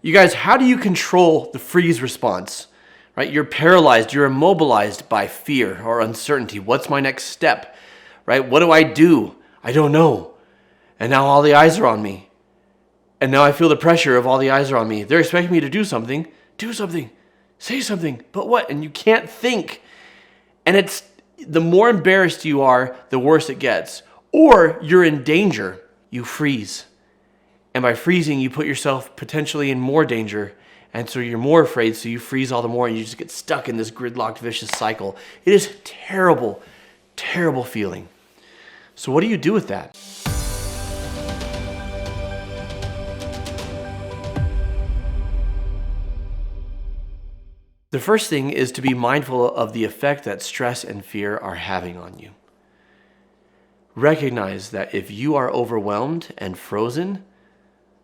You guys, how do you control the freeze response? Right? You're paralyzed, you're immobilized by fear or uncertainty. What's my next step? Right? What do? I don't know. And now all the eyes are on me. And now I feel the pressure of all the eyes are on me. They're expecting me to do something, say something, but what? And you can't think. And it's the more embarrassed you are, the worse it gets. Or you're in danger, you freeze. And by freezing, you put yourself potentially in more danger. And so you're more afraid, so you freeze all the more, and you just get stuck in this gridlocked, vicious cycle. It is a terrible, terrible feeling. So what do you do with that? The first thing is to be mindful of the effect that stress and fear are having on you. Recognize that if you are overwhelmed and frozen,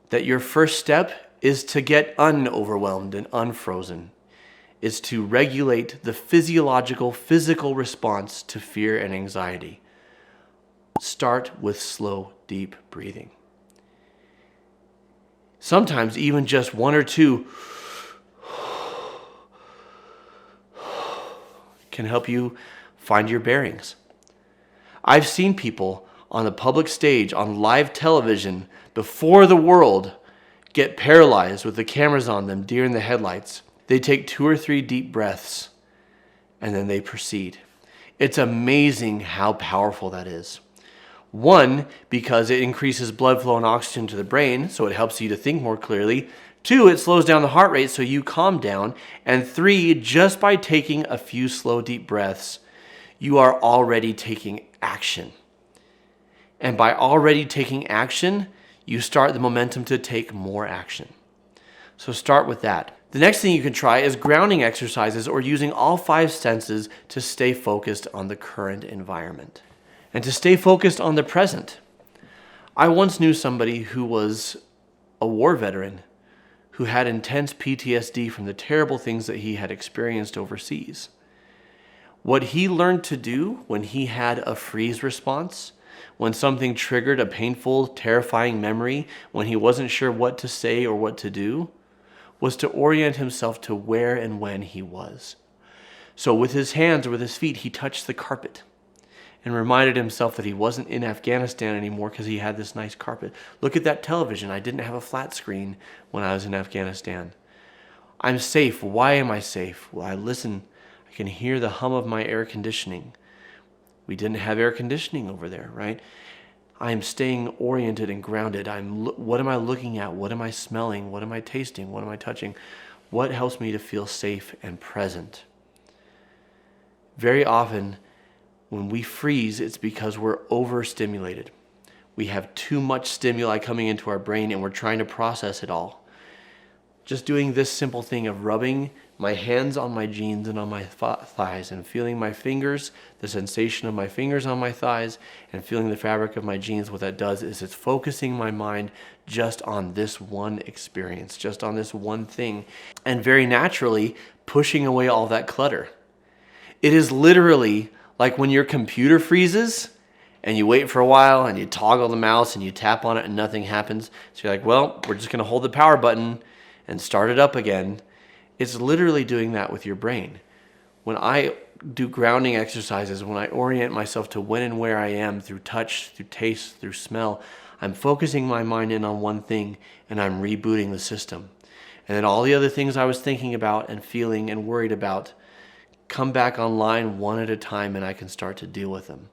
that your first step is to get unoverwhelmed and unfrozen, is to regulate the physical response to fear and anxiety. Start with slow, deep breathing. Sometimes even just one or two can help you find your bearings. I've seen people on the public stage, on live television, before the world, get paralyzed with the cameras on them, deer in the headlights. They take 2 or 3 deep breaths and then they proceed. It's amazing how powerful that is. 1, because it increases blood flow and oxygen to the brain, so it helps you to think more clearly. 2, it slows down the heart rate so you calm down. And 3, just by taking a few slow, deep breaths, you are already taking action. And by already taking action, you start the momentum to take more action. So start with that. The next thing you can try is grounding exercises or using all 5 senses to stay focused on the current environment and to stay focused on the present. I once knew somebody who was a war veteran who had intense PTSD from the terrible things that he had experienced overseas. What he learned to do when he had a freeze response, when something triggered a painful, terrifying memory, when he wasn't sure what to say or what to do, was to orient himself to where and when he was. So with his hands or with his feet, he touched the carpet and reminded himself that he wasn't in Afghanistan anymore because he had this nice carpet. Look at that television. I didn't have a flat screen when I was in Afghanistan. I'm safe. Why am I safe? Well, I listen. I can hear the hum of my air conditioning. We didn't have air conditioning over there, right? I'm staying oriented and grounded. What am I looking at? What am I smelling? What am I tasting? What am I touching? What helps me to feel safe and present? Very often, when we freeze, it's because we're overstimulated. We have too much stimuli coming into our brain and we're trying to process it all. Just doing this simple thing of rubbing my hands on my jeans and on my thighs and feeling my fingers, the sensation of my fingers on my thighs and feeling the fabric of my jeans, what that does is it's focusing my mind just on this one experience, just on this one thing, and very naturally pushing away all that clutter. It is literally like when your computer freezes and you wait for a while and you toggle the mouse and you tap on it and nothing happens. So you're like, well, we're just going to hold the power button and start it up again. It's literally doing that with your brain. When I do grounding exercises, when I orient myself to when and where I am through touch, through taste, through smell, I'm focusing my mind in on one thing and I'm rebooting the system. And then all the other things I was thinking about and feeling and worried about come back online one at a time and I can start to deal with them.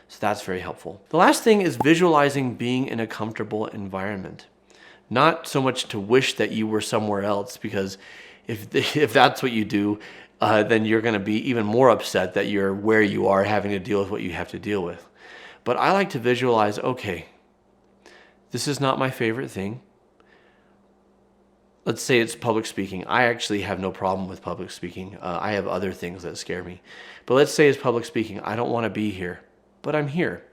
So that's very helpful. The last thing is visualizing being in a comfortable environment. Not so much to wish that you were somewhere else, because if that's what you do, then you're going to be even more upset that you're where you are having to deal with what you have to deal with. But I like to visualize, okay, this is not my favorite thing. Let's say it's public speaking. I actually have no problem with public speaking. I have other things that scare me. But let's say it's public speaking. I don't want to be here, but I'm here.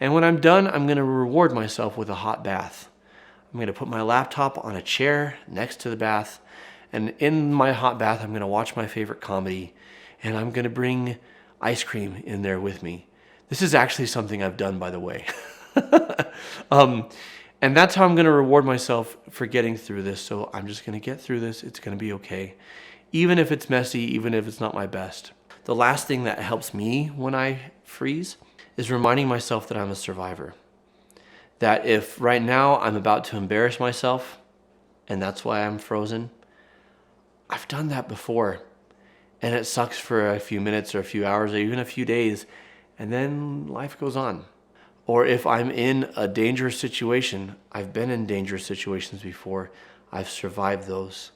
And when I'm done, I'm going to reward myself with a hot bath. I'm going to put my laptop on a chair next to the bath. And in my hot bath, I'm going to watch my favorite comedy. And I'm going to bring ice cream in there with me. This is actually something I've done, by the way. And that's how I'm going to reward myself for getting through this. So I'm just going to get through this. It's going to be okay. Even if it's messy, even if it's not my best. The last thing that helps me when I freeze is reminding myself that I'm a survivor. That if right now I'm about to embarrass myself, and that's why I'm frozen, I've done that before. And it sucks for a few minutes or a few hours or even a few days, and then life goes on. Or if I'm in a dangerous situation, I've been in dangerous situations before, I've survived those.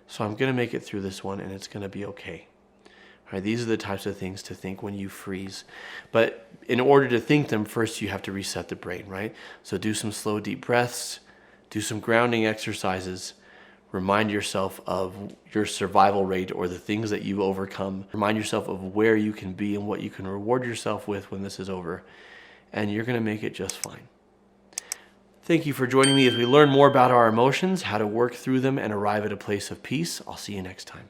So I'm going to make it through this one, and it's going to be okay. All right, these are the types of things to think when you freeze. But in order to think them, first you have to reset the brain, right? So do some slow, deep breaths, do some grounding exercises, remind yourself of your survival rate or the things that you've overcome. Remind yourself of where you can be and what you can reward yourself with when this is over. And you're going to make it just fine. Thank you for joining me as we learn more about our emotions, how to work through them, and arrive at a place of peace. I'll see you next time.